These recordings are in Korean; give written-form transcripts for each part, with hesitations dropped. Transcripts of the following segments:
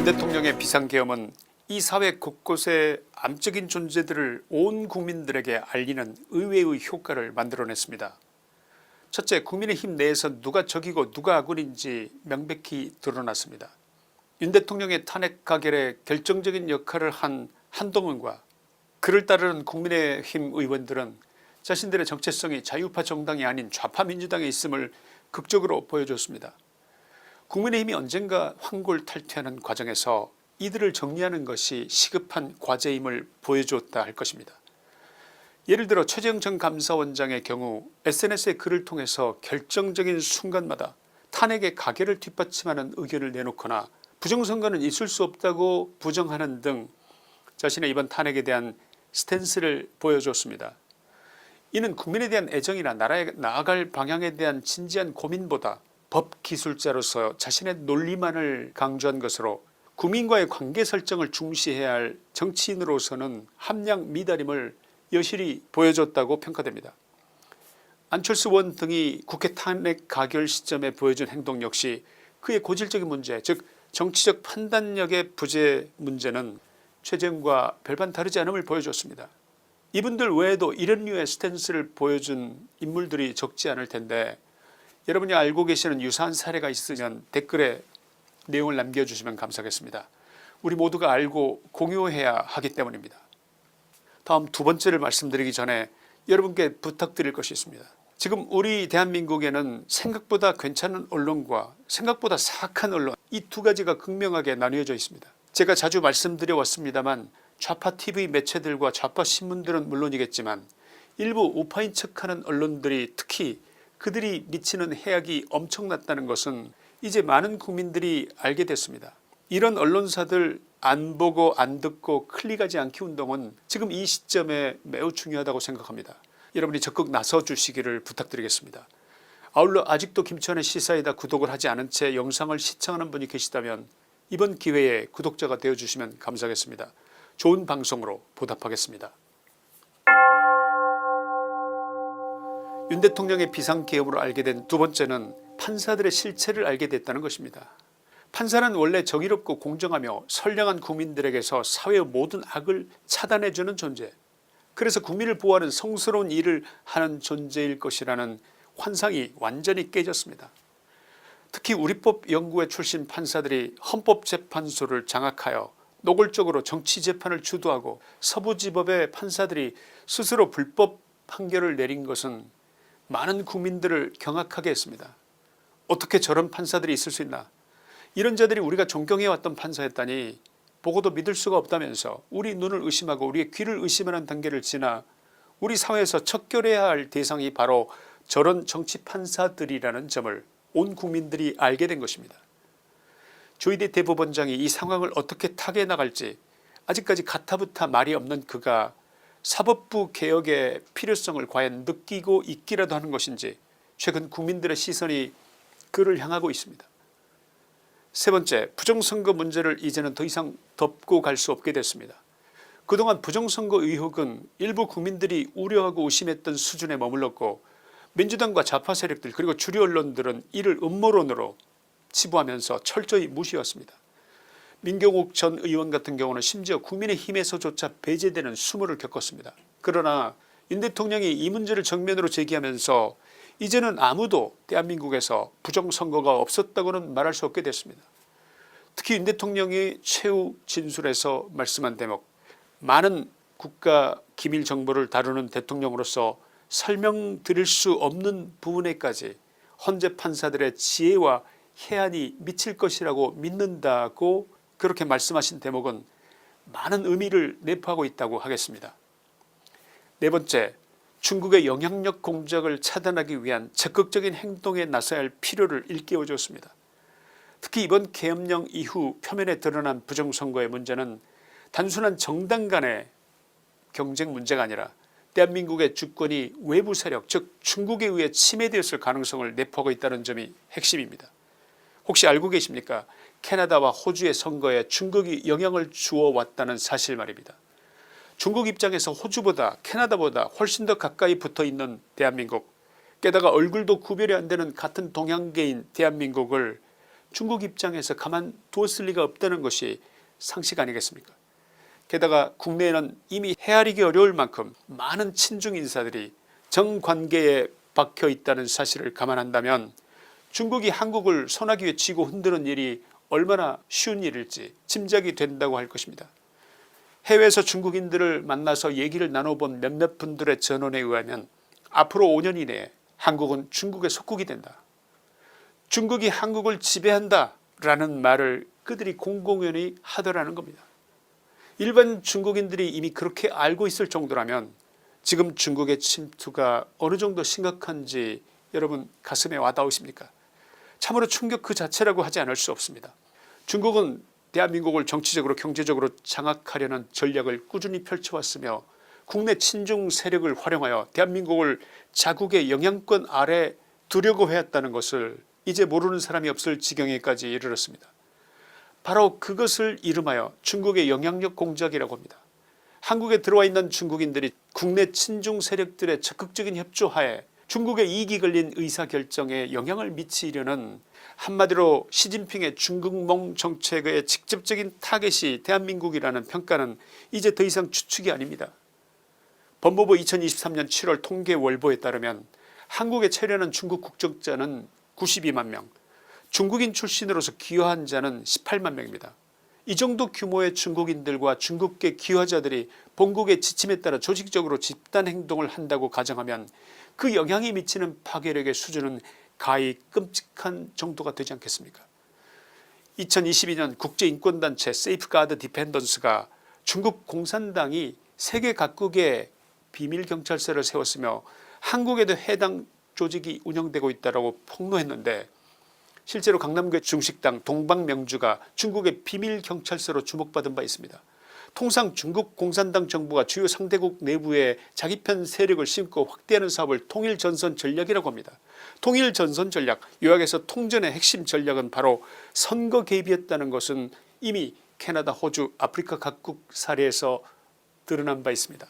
윤 대통령의 비상계엄은 이 사회 곳곳에 암적인 존재들을 온 국민들에게 알리는 의외의 효과를 만들어냈습니다. 첫째, 국민의힘 내에서 누가 적이고 누가 아군인지 명백히 드러났습니다. 윤 대통령의 탄핵 가결에 결정적인 역할을 한 한동훈과 그를 따르는 국민의힘 의원들은 자신들의 정체성이 자유파 정당이 아닌 좌파 민주당에 있음을 극적으로 보여줬습니다. 국민의힘이 언젠가 황골탈퇴하는 과정에서 이들을 정리하는 것이 시급한 과제임을 보여주었다 할 것입니다. 예를 들어 최재형 전 감사원장의 경우 SNS의 글을 통해서 결정적인 순간마다 탄핵의 가결을 뒷받침하는 의견을 내놓거나 부정선거는 있을 수 없다고 부정하는 등 자신의 이번 탄핵에 대한 스탠스를 보여줬습니다. 이는 국민에 대한 애정이나 나라에 나아갈 방향에 대한 진지한 고민보다 법기술자로서 자신의 논리만을 강조한 것으로 국민과의 관계 설정을 중시해야 할 정치인으로서는 함량 미달임을 여실히 보여줬다고 평가됩니다. 안철수 의원 등이 국회 탄핵 가결 시점에 보여준 행동 역시 그의 고질적인 문제, 즉 정치적 판단력의 부재 문제는 최재형과 별반 다르지 않음을 보여줬습니다. 이분들 외에도 이런 류의 스탠스를 보여준 인물들이 적지 않을 텐데 여러분이 알고 계시는 유사한 사례가 있으면 댓글에 내용을 남겨주시면 감사하겠습니다. 우리 모두가 알고 공유해야 하기 때문입니다. 다음 두 번째를 말씀드리기 전에 여러분께 부탁드릴 것이 있습니다. 지금 우리 대한민국에는 생각보다 괜찮은 언론과 생각보다 사악한 언론, 이 두 가지가 극명하게 나뉘어져 있습니다. 제가 자주 말씀드려 왔습니다만 좌파 TV 매체들과 좌파 신문들은 물론이겠지만 일부 우파인 척하는 언론들이 특히 그들이 미치는 해악이 엄청났다는 것은 이제 많은 국민들이 알게 됐습니다. 이런 언론사들 안 보고 안 듣고 클릭하지 않기 운동은 지금 이 시점에 매우 중요하다고 생각합니다. 여러분이 적극 나서 주시기를 부탁드리겠습니다. 아울러 아직도 김치환의 시사이다 구독을 하지 않은 채 영상을 시청하는 분이 계시다면 이번 기회에 구독자가 되어주시면 감사하겠습니다. 좋은 방송으로 보답하겠습니다. 윤 대통령의 비상계엄으로 알게 된 두 번째는 판사들의 실체를 알게 됐다는 것입니다. 판사는 원래 정의롭고 공정하며 선량한 국민들에게서 사회의 모든 악을 차단해주는 존재, 그래서 국민을 보호하는 성스러운 일을 하는 존재일 것이라는 환상이 완전히 깨졌습니다. 특히 우리법 연구회 출신 판사들이 헌법재판소를 장악하여 노골적으로 정치재판을 주도하고 서부지법의 판사들이 스스로 불법 판결을 내린 것은 많은 국민들을 경악하게 했습니다. 어떻게 저런 판사들이 있을 수 있나, 이런 자들이 우리가 존경해왔던 판사였다니 보고도 믿을 수가 없다면서 우리 눈을 의심하고 우리의 귀를 의심하는 단계를 지나 우리 사회에서 척결해야 할 대상이 바로 저런 정치 판사들이라는 점을 온 국민들이 알게 된 것입니다. 조희대 대법원장이 이 상황을 어떻게 타개해 나갈지 아직까지 가타부타 말이 없는 그가 사법부 개혁의 필요성을 과연 느끼고 있기라도 하는 것인지 최근 국민들의 시선이 그를 향하고 있습니다. 세 번째, 부정선거 문제를 이제는 더 이상 덮고 갈 수 없게 됐습니다. 그동안 부정선거 의혹은 일부 국민들이 우려하고 의심했던 수준에 머물렀고 민주당과 좌파 세력들 그리고 주류 언론들은 이를 음모론으로 치부하면서 철저히 무시했습니다. 민경욱 전 의원 같은 경우는 심지어 국민의힘에서조차 배제되는 수모를 겪었습니다. 그러나 윤 대통령이 이 문제를 정면으로 제기하면서 이제는 아무도 대한민국에서 부정선거가 없었다고는 말할 수 없게 됐습니다. 특히 윤 대통령이 최후 진술에서 말씀한 대목, 많은 국가 기밀 정보를 다루는 대통령으로서 설명드릴 수 없는 부분에까지 헌재 판사들의 지혜와 해안이 미칠 것이라고 믿는다고 그렇게 말씀하신 대목은 많은 의미를 내포하고 있다고 하겠습니다. 네 번째, 중국의 영향력 공작을 차단하기 위한 적극적인 행동에 나서야 할 필요를 일깨워줬습니다. 특히 이번 계엄령 이후 표면에 드러난 부정선거의 문제는 단순한 정당 간의 경쟁 문제가 아니라 대한민국의 주권이 외부 세력 즉 중국에 의해 침해되었을 가능성을 내포하고 있다는 점이 핵심입니다. 혹시 알고 계십니까? 캐나다와 호주의 선거에 중국이 영향을 주어왔다는 사실 말입니다. 중국 입장에서 호주보다 캐나다보다 훨씬 더 가까이 붙어있는 대한민국, 게다가 얼굴도 구별이 안되는 같은 동양계인 대한민국을 중국 입장에서 가만두었을 리가 없다는 것이 상식 아니겠습니까? 게다가 국내에는 이미 헤아리기 어려울 만큼 많은 친중 인사들이 정관계에 박혀 있다는 사실을 감안한다면 중국이 한국을 소나기 위에 쥐고 흔드는 일이 얼마나 쉬운 일일지 짐작이 된다고 할 것입니다. 해외에서 중국인들을 만나서 얘기를 나눠본 몇몇 분들의 전언에 의하면 앞으로 5년 이내에 한국은 중국의 속국이 된다, 중국이 한국을 지배한다 라는 말을 그들이 공공연히 하더라는 겁니다. 일반 중국인들이 이미 그렇게 알고 있을 정도라면 지금 중국의 침투가 어느 정도 심각한지 여러분 가슴에 와닿으십니까? 참으로 충격 그 자체라고 하지 않을 수 없습니다. 중국은 대한민국을 정치적으로 경제적으로 장악하려는 전략을 꾸준히 펼쳐왔으며 국내 친중 세력을 활용하여 대한민국을 자국의 영향권 아래 두려고 해왔다는 것을 이제 모르는 사람이 없을 지경에까지 이르렀습니다. 바로 그것을 이름하여 중국의 영향력 공작이라고 합니다. 한국에 들어와 있는 중국인들이 국내 친중 세력들의 적극적인 협조하에 중국의 이익이 걸린 의사결정에 영향을 미치려는, 한마디로 시진핑의 중국몽 정책의 직접적인 타겟이 대한민국이라는 평가는 이제 더 이상 추측이 아닙니다. 법무부 2023년 7월 통계월보에 따르면 한국에 체류하는 중국 국적자는 92만 명, 중국인 출신으로서 기여한 자는 18만 명입니다. 이 정도 규모의 중국인들과 중국계 기여자들이 본국의 지침에 따라 조직적으로 집단행동을 한다고 가정하면 그 영향이 미치는 파괴력의 수준은 가히 끔찍한 정도가 되지 않겠습니까? 2022년 국제인권단체 세이프가드 디펜던스가 중국 공산당이 세계 각국에 비밀경찰서를 세웠으며 한국에도 해당 조직이 운영되고 있다고 폭로했는데, 실제로 강남구의 중식당 동방명주가 중국의 비밀경찰서로 주목받은 바 있습니다. 통상 중국 공산당 정부가 주요 상대국 내부에 자기 편 세력을 심고 확대하는 사업을 통일전선 전략이라고 합니다. 통일전선 전략, 요약해서 통전의 핵심 전략은 바로 선거 개입이었다는 것은 이미 캐나다, 호주, 아프리카 각국 사례에서 드러난 바 있습니다.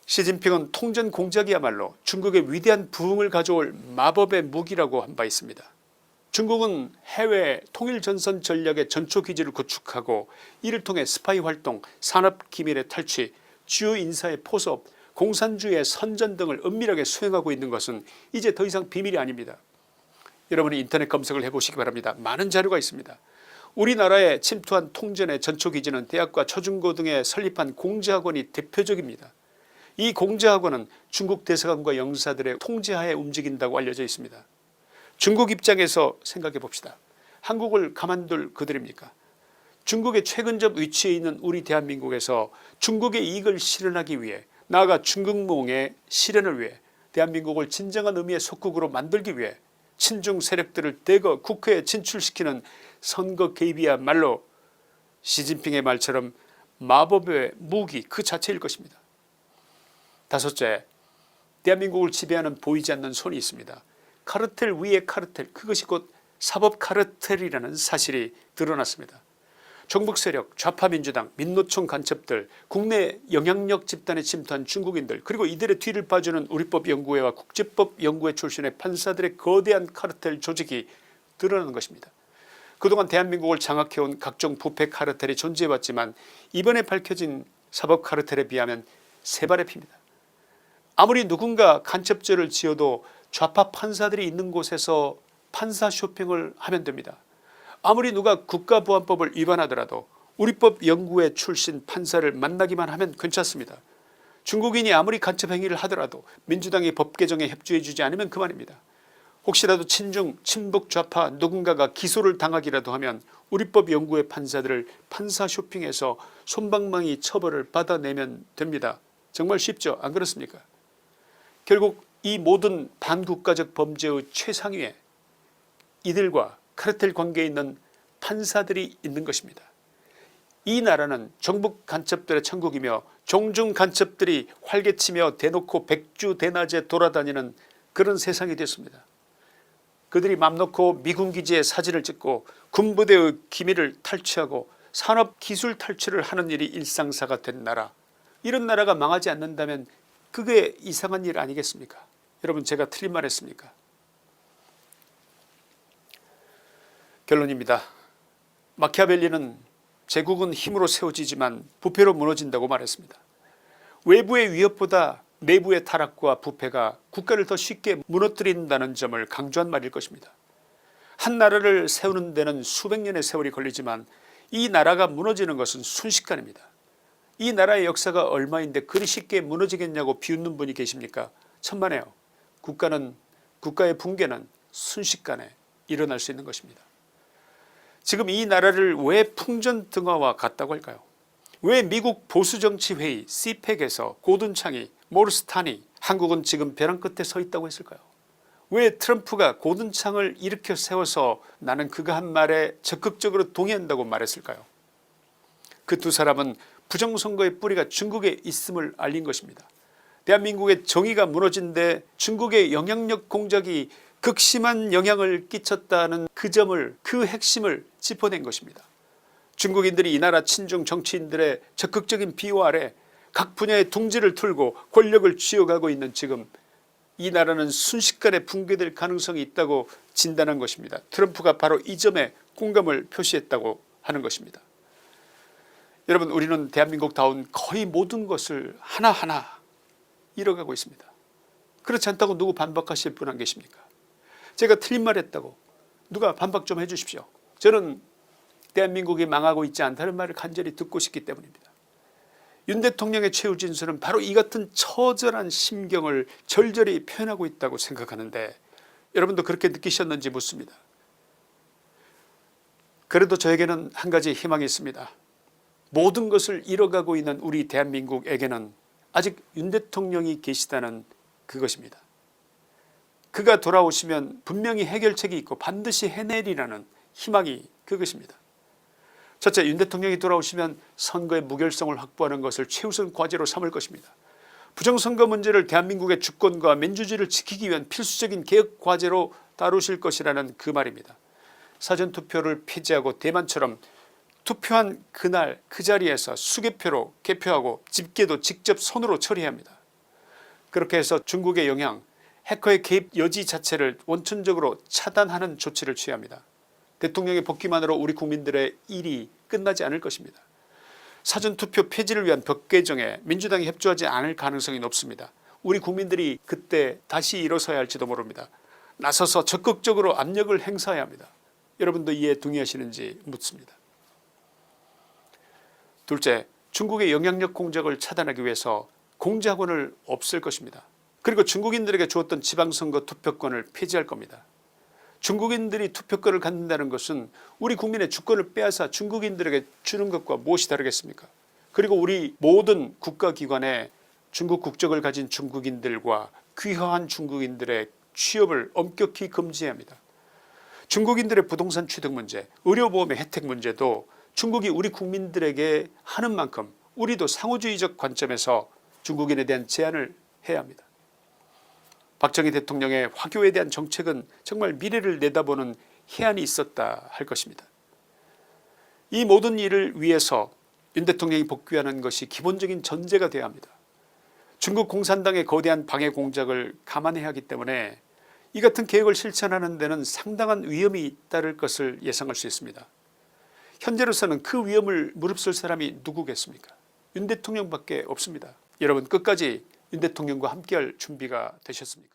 시진핑은 통전 공작이야말로 중국의 위대한 부흥을 가져올 마법의 무기라고 한 바 있습니다. 중국은 해외 통일전선 전략의 전초기지를 구축하고 이를 통해 스파이 활동, 산업기밀의 탈취, 주요 인사의 포섭, 공산주의의 선전 등을 은밀하게 수행하고 있는 것은 이제 더 이상 비밀이 아닙니다. 여러분이 인터넷 검색을 해보시기 바랍니다. 많은 자료가 있습니다. 우리나라에 침투한 통전의 전초기지는 대학과 초중고 등에 설립한 공제학원이 대표적입니다. 이 공제학원은 중국 대사관과 영사들의 통제하에 움직인다고 알려져 있습니다. 중국 입장에서 생각해 봅시다. 한국을 가만둘 그들입니까? 중국의 최근접 위치에 있는 우리 대한민국에서 중국의 이익을 실현하기 위해, 나아가 중국몽의 실현을 위해, 대한민국을 진정한 의미의 속국으로 만들기 위해 친중 세력들을 대거 국회에 진출시키는 선거 개입이야말로 시진핑의 말처럼 마법의 무기 그 자체일 것입니다. 다섯째, 대한민국을 지배하는 보이지 않는 손이 있습니다. 카르텔 위의 카르텔, 그것이 곧 사법 카르텔이라는 사실이 드러났습니다. 종북세력, 좌파민주당, 민노총 간첩들, 국내 영향력 집단에 침투한 중국인들, 그리고 이들의 뒤를 봐주는 우리법연구회와 국제법연구회 출신의 판사들의 거대한 카르텔 조직이 드러나는 것입니다. 그동안 대한민국을 장악해온 각종 부패 카르텔이 존재해왔지만 이번에 밝혀진 사법 카르텔에 비하면 세 발의 피입니다. 아무리 누군가 간첩죄를 지어도 좌파 판사들이 있는 곳에서 판사 쇼핑을 하면 됩니다. 아무리 누가 국가보안법을 위반하더라도 우리법연구회 출신 판사를 만나기만 하면 괜찮습니다. 중국인이 아무리 간첩 행위를 하더라도 민주당이 법 개정에 협조해 주지 않으면 그만입니다. 혹시라도 친중 친북 좌파 누군가가 기소를 당하기라도 하면 우리법연구회 판사들을 판사 쇼핑해서 솜방망이 처벌을 받아내면 됩니다. 정말 쉽죠? 안 그렇습니까? 결국 이 모든 반국가적 범죄의 최상위에 이들과 카르텔 관계에 있는 판사들이 있는 것입니다. 이 나라는 정북 간첩들의 천국이며 종중 간첩들이 활개치며 대놓고 백주대낮에 돌아다니는 그런 세상이 됐습니다. 그들이 맘놓고 미군기지에 사진을 찍고 군부대의 기밀을 탈취하고 산업기술 탈취를 하는 일이 일상사가 된 나라, 이런 나라가 망하지 않는다면 그게 이상한 일 아니겠습니까? 여러분, 제가 틀린 말 했습니까? 결론입니다. 마키아벨리는 제국은 힘으로 세워지지만 부패로 무너진다고 말했습니다. 외부의 위협보다 내부의 타락과 부패가 국가를 더 쉽게 무너뜨린다는 점을 강조한 말일 것입니다. 한 나라를 세우는 데는 수백 년의 세월이 걸리지만 이 나라가 무너지는 것은 순식간입니다. 이 나라의 역사가 얼마인데 그리 쉽게 무너지겠냐고 비웃는 분이 계십니까? 천만에요. 국가의 붕괴는 순식간에 일어날 수 있는 것입니다. 지금 이 나라를 왜 풍전등화와 같다고 할까요? 왜 미국 보수정치회의 CPEC에서 고든창이 모르스탄이 한국은 지금 벼랑 끝에 서 있다고 했을까요? 왜 트럼프가 고든창을 일으켜 세워서 나는 그가 한 말에 적극적으로 동의한다고 말했을까요? 그 두 사람은 부정선거의 뿌리가 중국에 있음을 알린 것입니다. 대한민국의 정의가 무너진 데 중국의 영향력 공작이 극심한 영향을 끼쳤다는 그 점을 그 핵심을 짚어낸 것입니다. 중국인들이 이 나라 친중 정치인들의 적극적인 비호 아래 각 분야의 둥지를 틀고 권력을 쥐어가고 있는 지금 이 나라는 순식간에 붕괴될 가능성이 있다고 진단한 것입니다. 트럼프가 바로 이 점에 공감을 표시했다고 하는 것입니다. 여러분, 우리는 대한민국다운 거의 모든 것을 하나하나 잃어가고 있습니다. 그렇지 않다고 누구 반박하실 분 안 계십니까? 제가 틀린 말 했다고 누가 반박 좀 해주십시오. 저는 대한민국이 망하고 있지 않다는 말을 간절히 듣고 싶기 때문입니다. 윤 대통령의 최후 진술은 바로 이 같은 처절한 심경을 절절히 표현하고 있다고 생각하는데 여러분도 그렇게 느끼셨는지 묻습니다. 그래도 저에게는 한 가지 희망이 있습니다. 모든 것을 잃어가고 있는 우리 대한민국에게는 아직 윤 대통령이 계시다는 그것입니다. 그가 돌아오시면 분명히 해결책이 있고 반드시 해내리라는 희망이 그것입니다. 첫째, 윤 대통령이 돌아오시면 선거의 무결성을 확보하는 것을 최우선 과제로 삼을 것입니다. 부정선거 문제를 대한민국의 주권과 민주주의를 지키기 위한 필수적인 개혁 과제로 다루실 것이라는 그 말입니다. 사전투표를 폐지하고 대만처럼 투표한 그날 그 자리에서 수개표로 개표하고 집계도 직접 손으로 처리해야 합니다. 그렇게 해서 중국의 영향, 해커의 개입 여지 자체를 원천적으로 차단하는 조치를 취해야 합니다. 대통령의 복귀만으로 우리 국민들의 일이 끝나지 않을 것입니다. 사전투표 폐지를 위한 법 개정에 민주당이 협조하지 않을 가능성이 높습니다. 우리 국민들이 그때 다시 일어서야 할지도 모릅니다. 나서서 적극적으로 압력을 행사해야 합니다. 여러분도 이에 동의하시는지 묻습니다. 둘째, 중국의 영향력 공작을 차단하기 위해서 공작원을 없앨 것입니다. 그리고 중국인들에게 주었던 지방선거 투표권을 폐지할 겁니다. 중국인들이 투표권을 갖는다는 것은 우리 국민의 주권을 빼앗아 중국인들에게 주는 것과 무엇이 다르겠습니까? 그리고 우리 모든 국가기관에 중국 국적을 가진 중국인들과 귀화한 중국인들의 취업을 엄격히 금지해야 합니다. 중국인들의 부동산 취득 문제, 의료보험의 혜택 문제도 중국이 우리 국민들에게 하는 만큼 우리도 상호주의적 관점에서 중국인에 대한 제한을 해야 합니다. 박정희 대통령의 화교에 대한 정책은 정말 미래를 내다보는 해안이 있었다 할 것입니다. 이 모든 일을 위해서 윤 대통령이 복귀하는 것이 기본적인 전제가 되어야 합니다. 중국 공산당의 거대한 방해 공작을 감안해야 하기 때문에 이 같은 계획을 실천하는 데는 상당한 위험이 따를 것을 예상할 수 있습니다. 현재로서는 그 위험을 무릅쓸 사람이 누구겠습니까? 윤 대통령밖에 없습니다. 여러분, 끝까지 윤 대통령과 함께할 준비가 되셨습니까?